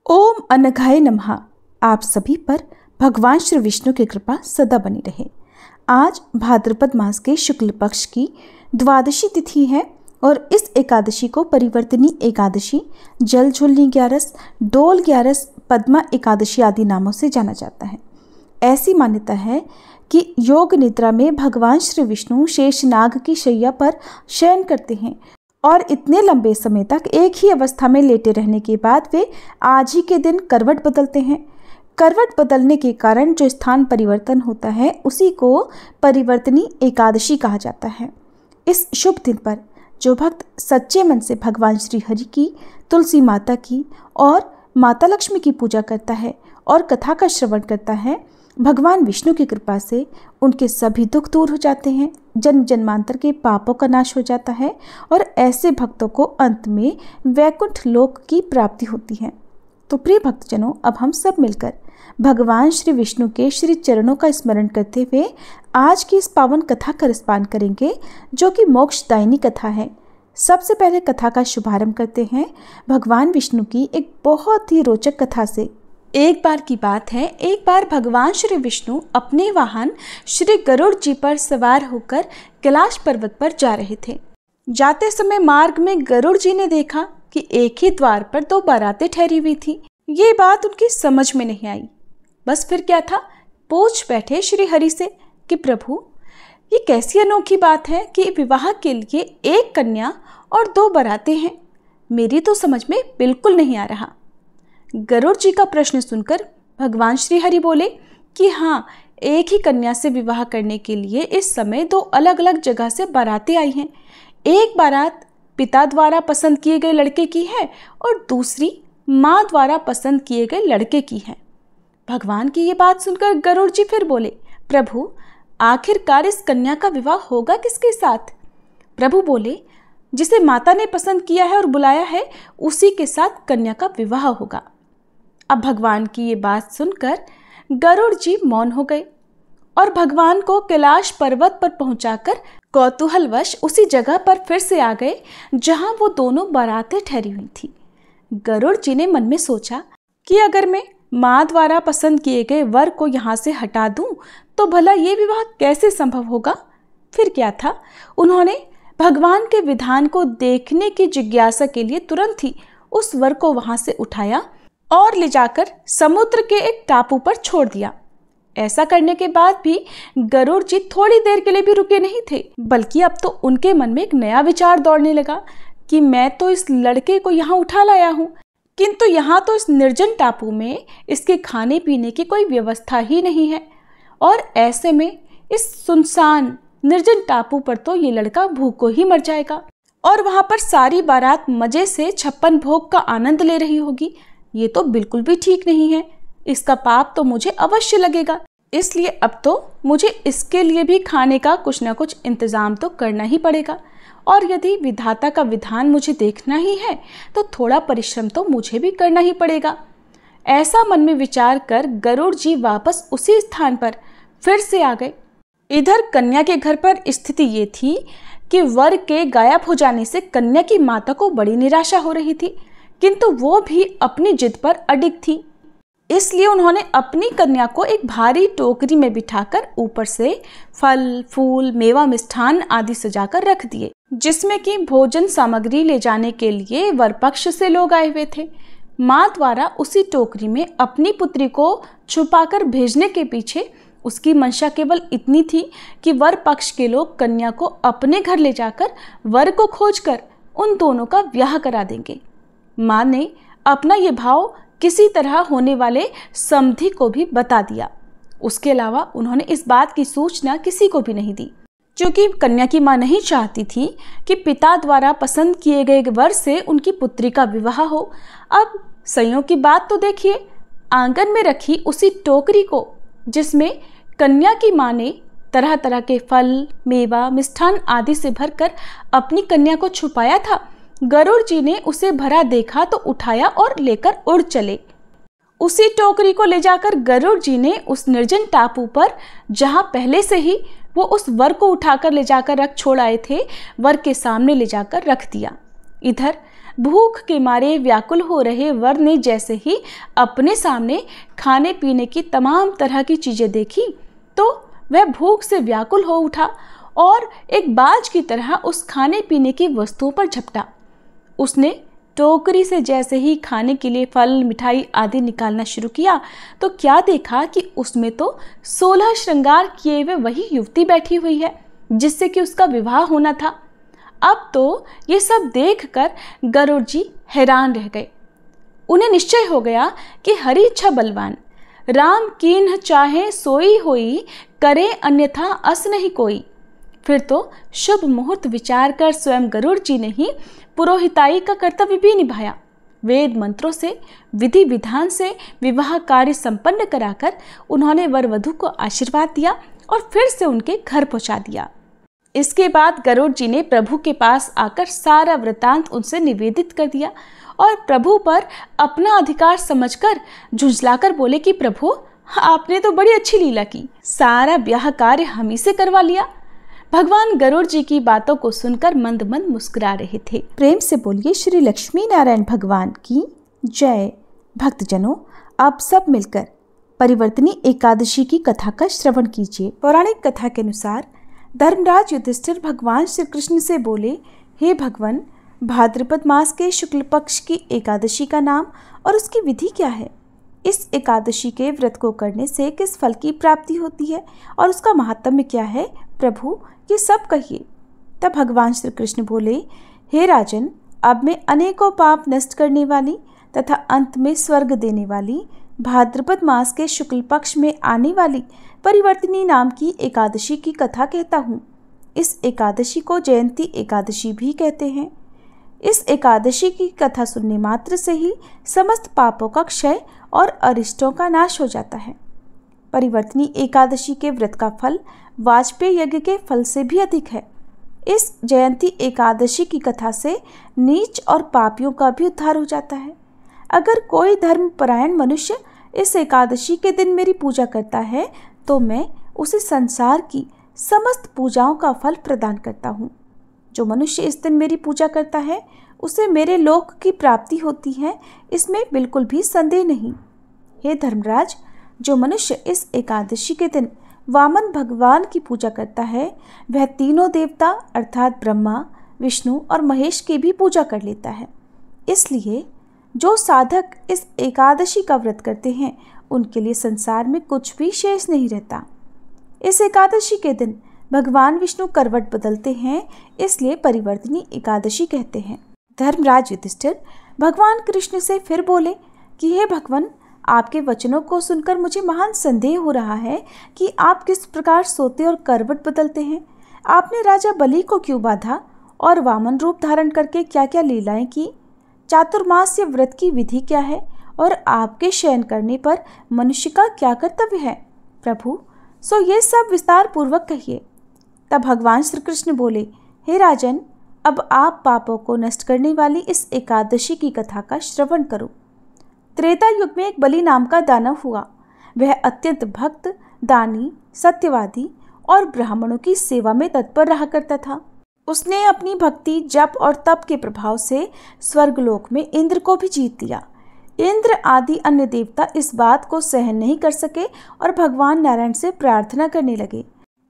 ओम अनघाय नमः। आप सभी पर भगवान श्री विष्णु की कृपा सदा बनी रहे। आज भाद्रपद मास के शुक्ल पक्ष की द्वादशी तिथि है और इस एकादशी को परिवर्तनी एकादशी, जल झूलनी ग्यारस, डोल ग्यारस, पद्मा एकादशी आदि नामों से जाना जाता है। ऐसी मान्यता है कि योग निद्रा में भगवान श्री विष्णु शेषनाग की शैया पर शयन करते हैं और इतने लंबे समय तक एक ही अवस्था में लेटे रहने के बाद वे आज ही के दिन करवट बदलते हैं। करवट बदलने के कारण जो स्थान परिवर्तन होता है उसी को परिवर्तनी एकादशी कहा जाता है। इस शुभ दिन पर जो भक्त सच्चे मन से भगवान श्री हरि की, तुलसी माता की और माता लक्ष्मी की पूजा करता है और कथा का श्रवण करता है, भगवान विष्णु की कृपा से उनके सभी दुख दूर हो जाते हैं, जन्म जन्मांतर के पापों का नाश हो जाता है और ऐसे भक्तों को अंत में वैकुंठ लोक की प्राप्ति होती है। तो प्रिय भक्तजनों, अब हम सब मिलकर भगवान श्री विष्णु के श्री चरणों का स्मरण करते हुए आज की इस पावन कथा का रसपान करेंगे, जो कि मोक्षदायिनी कथा है। सबसे पहले कथा का शुभारंभ करते हैं भगवान विष्णु की एक बहुत ही रोचक कथा से। एक बार की बात है, एक बार भगवान श्री विष्णु अपने वाहन श्री गरुड़ जी पर सवार होकर कैलाश पर्वत पर जा रहे थे। जाते समय मार्ग में गरुड़ जी ने देखा कि एक ही द्वार पर दो बारातें ठहरी हुई थी। ये बात उनकी समझ में नहीं आई। बस फिर क्या था, पूछ बैठे श्री हरि से कि प्रभु, ये कैसी अनोखी बात है कि विवाह के लिए एक कन्या और दो बारातें हैं। मेरी तो समझ में बिल्कुल नहीं आ रहा। गरुड़ जी का प्रश्न सुनकर भगवान श्री हरि बोले कि हाँ, एक ही कन्या से विवाह करने के लिए इस समय दो अलग अलग जगह से बारातें आई हैं। एक बारात पिता द्वारा पसंद किए गए लड़के की है और दूसरी माँ द्वारा पसंद किए गए लड़के की है। भगवान की ये बात सुनकर गरुड़ जी फिर बोले, प्रभु, आखिरकार इस कन्या का विवाह होगा किसके साथ? प्रभु बोले, जिसे माता ने पसंद किया है और बुलाया है उसी के साथ कन्या का विवाह होगा। अब भगवान की ये बात सुनकर गरुड़ जी मौन हो गए और भगवान को कैलाश पर्वत पर पहुंचाकर कौतूहलवश उसी जगह पर फिर से आ गए जहां वो दोनों बारातें ठहरी हुई थी। गरुड़ जी ने मन में सोचा कि अगर मैं माँ द्वारा पसंद किए गए वर को यहाँ से हटा दूं तो भला ये विवाह कैसे संभव होगा। फिर क्या था, उन्होंने भगवान के विधान को देखने की जिज्ञासा के लिए तुरंत ही उस वर को वहां से उठाया और ले जाकर समुद्र के एक टापू पर छोड़ दिया। ऐसा करने के बाद भी गरुड़ जी थोड़ी देर के लिए भी रुके नहीं थे, बल्कि अब तो उनके मन में एक नया विचार दौड़ने लगा कि मैं तो इस लड़के को यहाँ उठा लाया हूँ, किंतु यहाँ तो इस निर्जन टापू में इसके खाने पीने की कोई व्यवस्था ही नहीं है और ऐसे में इस सुनसान निर्जन टापू पर तो ये लड़का भूखो ही मर जाएगा और वहां पर सारी बारात मजे से 56 भोग का आनंद ले रही होगी। ये तो बिल्कुल भी ठीक नहीं है। इसका पाप तो मुझे अवश्य लगेगा, इसलिए अब तो मुझे इसके लिए भी खाने का कुछ न कुछ इंतजाम तो करना ही पड़ेगा और यदि विधाता का विधान मुझे देखना ही है तो थोड़ा परिश्रम तो मुझे भी करना ही पड़ेगा। ऐसा मन में विचार कर गरुड़ जी वापस उसी स्थान पर फिर से आ गए। इधर कन्या के घर पर स्थिति ये थी कि वर के गायब हो जाने से कन्या की माता को बड़ी निराशा हो रही थी, किंतु वो भी अपनी जिद पर अडिग थी। इसलिए उन्होंने अपनी कन्या को एक भारी टोकरी में बिठाकर ऊपर से फल, फूल, मेवा, मिष्ठान आदि सजाकर रख दिए, जिसमें कि भोजन सामग्री ले जाने के लिए वर पक्ष से लोग आए हुए थे। माँ द्वारा उसी टोकरी में अपनी पुत्री को छुपाकर भेजने के पीछे उसकी मंशा केवल इतनी थी कि वर पक्ष के लोग कन्या को अपने घर ले जाकर वर को खोजकर उन दोनों का ब्याह करा देंगे। माँ ने अपना ये भाव किसी तरह होने वाले समधी को भी बता दिया। उसके अलावा उन्होंने इस बात की सूचना किसी को भी नहीं दी, क्योंकि कन्या की माँ नहीं चाहती थी कि पिता द्वारा पसंद किए गए वर से उनकी पुत्री का विवाह हो। अब संयोग की बात तो देखिए, आंगन में रखी उसी टोकरी को जिसमें कन्या की माँ ने तरह तरह के फल, मेवा, मिष्ठान आदि से भरकर अपनी कन्या को छुपाया था, गरुड़ जी ने उसे भरा देखा तो उठाया और लेकर उड़ चले। उसी टोकरी को ले जाकर गरुड़ जी ने उस निर्जन टापू पर, जहां पहले से ही वो उस वर को उठाकर ले जाकर रख छोड़ आए थे, वर के सामने ले जाकर रख दिया। इधर भूख के मारे व्याकुल हो रहे वर ने जैसे ही अपने सामने खाने पीने की तमाम तरह की चीजें देखी तो वह भूख से व्याकुल हो उठा और एक बाज की तरह उस खाने पीने की वस्तुओं पर झपटा। उसने टोकरी से जैसे ही खाने के लिए फल, मिठाई आदि निकालना शुरू किया तो क्या देखा कि उसमें तो 16 श्रृंगार किए हुए वही युवती बैठी हुई है जिससे कि उसका विवाह होना था। अब तो ये सब देखकर गरुड़ जी हैरान रह गए। उन्हें निश्चय हो गया कि हरि इच्छा बलवान, राम कीन्ह चाहे सोई होई, करे अन्यथा अस नहीं कोई। फिर तो शुभ मुहूर्त विचार कर स्वयं गरुड़ जी ने ही पुरोहिताई का कर्तव्य भी निभाया। वेद मंत्रों से, विधि विधान से विवाह कार्य संपन्न कराकर उन्होंने वर वधू को आशीर्वाद दिया और फिर से उनके घर पहुंचा दिया। इसके बाद गरुड़ जी ने प्रभु के पास आकर सारा वृतांत उनसे निवेदित कर दिया और प्रभु पर अपना अधिकार समझकर झुंझलाकर बोले कि प्रभु, आपने तो बड़ी अच्छी लीला की, सारा ब्याह कार्य हम ही से करवा लिया। भगवान गरुड़ जी की बातों को सुनकर मंद मंद मुस्कुरा रहे थे। प्रेम से बोलिए श्री लक्ष्मी नारायण भगवान की जय। भक्तजनों, आप सब मिलकर परिवर्तनी एकादशी की कथा का श्रवण कीजिए। पौराणिक कथा के अनुसार धर्मराज युधिष्ठिर भगवान श्री कृष्ण से बोले, हे भगवान, भाद्रपद मास के शुक्ल पक्ष की एकादशी का नाम और उसकी विधि क्या है? इस एकादशी के व्रत को करने से किस फल की प्राप्ति होती है और उसका महात्म्य क्या है? प्रभु, ये सब कहिए। तब भगवान श्री कृष्ण बोले, हे राजन, अब मैं अनेकों पाप नष्ट करने वाली तथा अंत में स्वर्ग देने वाली भाद्रपद मास के शुक्ल पक्ष में आने वाली परिवर्तनी नाम की एकादशी की कथा कहता हूँ। इस एकादशी को जयंती एकादशी भी कहते हैं। इस एकादशी की कथा सुनने मात्र से ही समस्त पापों का क्षय और अरिष्टों का नाश हो जाता है। परिवर्तनी एकादशी के व्रत का फल वाजपेय यज्ञ के फल से भी अधिक है। इस जयंती एकादशी की कथा से नीच और पापियों का भी उद्धार हो जाता है। अगर कोई धर्मपरायण मनुष्य इस एकादशी के दिन मेरी पूजा करता है तो मैं उसे संसार की समस्त पूजाओं का फल प्रदान करता हूँ। जो मनुष्य इस दिन मेरी पूजा करता है उसे मेरे लोक की प्राप्ति होती है, इसमें बिल्कुल भी संदेह नहीं। हे धर्मराज, जो मनुष्य इस एकादशी के दिन वामन भगवान की पूजा करता है वह तीनों देवता अर्थात ब्रह्मा, विष्णु और महेश की भी पूजा कर लेता है। इसलिए जो साधक इस एकादशी का व्रत करते हैं उनके लिए संसार में कुछ भी शेष नहीं रहता। इस एकादशी के दिन भगवान विष्णु करवट बदलते हैं, इसलिए परिवर्तनी एकादशी कहते हैं। धर्मराज युधिष्ठिर भगवान कृष्ण से फिर बोले कि हे भगवान, आपके वचनों को सुनकर मुझे महान संदेह हो रहा है कि आप किस प्रकार सोते और करवट बदलते हैं। आपने राजा बलि को क्यों बाधा और वामन रूप धारण करके क्या क्या लीलाएं की? चातुर्मास्य व्रत की विधि क्या है और आपके शयन करने पर मनुष्य का क्या कर्तव्य है? प्रभु, सो ये सब विस्तार पूर्वक कहिए। तब भगवान श्री कृष्ण बोले, हे राजन, अब आप पापों को नष्ट करने वाली इस एकादशी की कथा का श्रवण करो। त्रेता युग में एक बलि नाम का दानव हुआ। वह अत्यंत भक्त, दानी, सत्यवादी और ब्राह्मणों की सेवा में तत्पर रहा करता था। उसने अपनी भक्ति, जप और तप के प्रभाव से स्वर्गलोक में इंद्र को भी जीत लिया। इंद्र आदि अन्य देवता इस बात को सहन नहीं कर सके और भगवान नारायण से प्रार्थना करने लगे।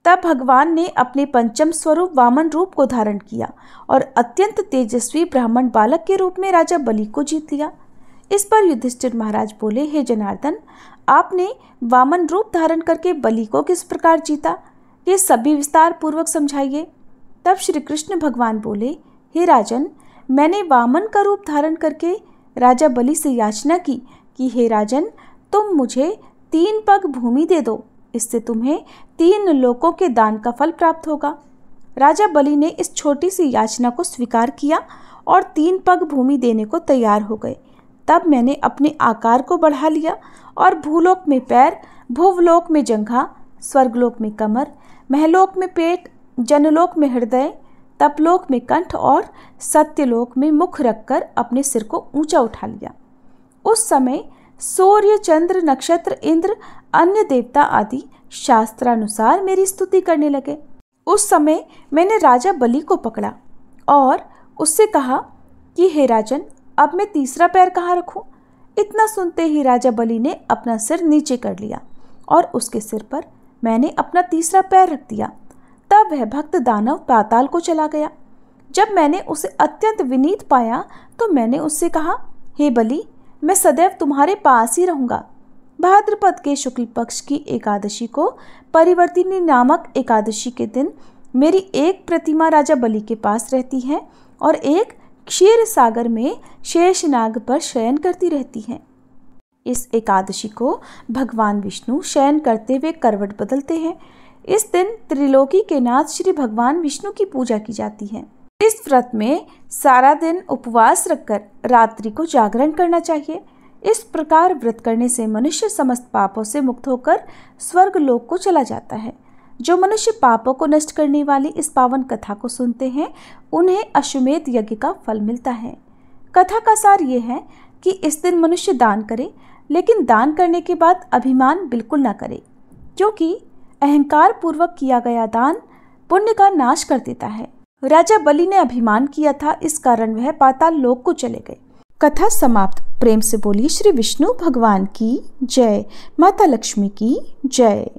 तब भगवान ने अपने पंचम स्वरूप वामन रूप को धारण किया और अत्यंत तेजस्वी ब्राह्मण बालक के रूप में राजा बलि को जीत लिया। इस पर युधिष्ठिर महाराज बोले, हे जनार्दन, आपने वामन रूप धारण करके बलि को किस प्रकार जीता, ये सभी विस्तार पूर्वक समझाइए। तब श्री कृष्ण भगवान बोले, हे राजन, मैंने वामन का रूप धारण करके राजा बलि से याचना की कि हे राजन, तुम मुझे 3 पग भूमि दे दो, इससे तुम्हें 3 लोकों के दान का फल प्राप्त होगा। राजा बलि ने इस छोटी सी याचना को स्वीकार किया और 3 पग भूमि देने को तैयार हो गए। तब मैंने अपने आकार को बढ़ा लिया और भूलोक में पैर, भुवलोक में जंघा, स्वर्गलोक में कमर, महलोक में पेट, जनलोक में हृदय, तपलोक में कंठ और सत्यलोक में मुख रखकर अपने सिर को ऊंचा उठा लिया। उस समय सूर्य, चंद्र, नक्षत्र, इंद्र, अन्य देवता आदि शास्त्रानुसार मेरी स्तुति करने लगे। उस समय मैंने राजा बलि को पकड़ा और उससे कहा, कि हे राजन, अब मैं तीसरा पैर कहाँ रखूं? इतना सुनते ही राजा बलि ने अपना सिर नीचे कर लिया और उसके सिर पर मैंने अपना तीसरा पैर रख दिया। तब वह भक्त दानव पाताल को चला गया। जब मैंने उसे अत्यंत विनीत पाया तो मैंने उससे कहा, हे बलि, मैं सदैव तुम्हारे पास ही रहूंगा। भाद्रपद के शुक्ल पक्ष की एकादशी को परिवर्तिनी नामक एकादशी के दिन मेरी एक प्रतिमा राजा बलि के पास रहती है और एक क्षीर सागर में शेषनाग पर शयन करती रहती है। इस एकादशी को भगवान विष्णु शयन करते हुए करवट बदलते हैं। इस दिन त्रिलोकी के नाथ श्री भगवान विष्णु की पूजा की जाती है। इस व्रत में सारा दिन उपवास रखकर रात्रि को जागरण करना चाहिए। इस प्रकार व्रत करने से मनुष्य समस्त पापों से मुक्त होकर स्वर्ग लोक को चला जाता है। जो मनुष्य पापों को नष्ट करने वाली इस पावन कथा को सुनते हैं उन्हें अश्वमेध यज्ञ का फल मिलता है। कथा का सार ये है कि इस दिन मनुष्य दान करे, लेकिन दान करने के बाद अभिमान बिल्कुल ना करे, क्योंकि अहंकार पूर्वक किया गया दान पुण्य का नाश कर देता है। राजा बलि ने अभिमान किया था, इस कारण वह पाताल लोक को चले गए। कथा समाप्त। प्रेम से बोलिए श्री विष्णु भगवान की जय। माता लक्ष्मी की जय।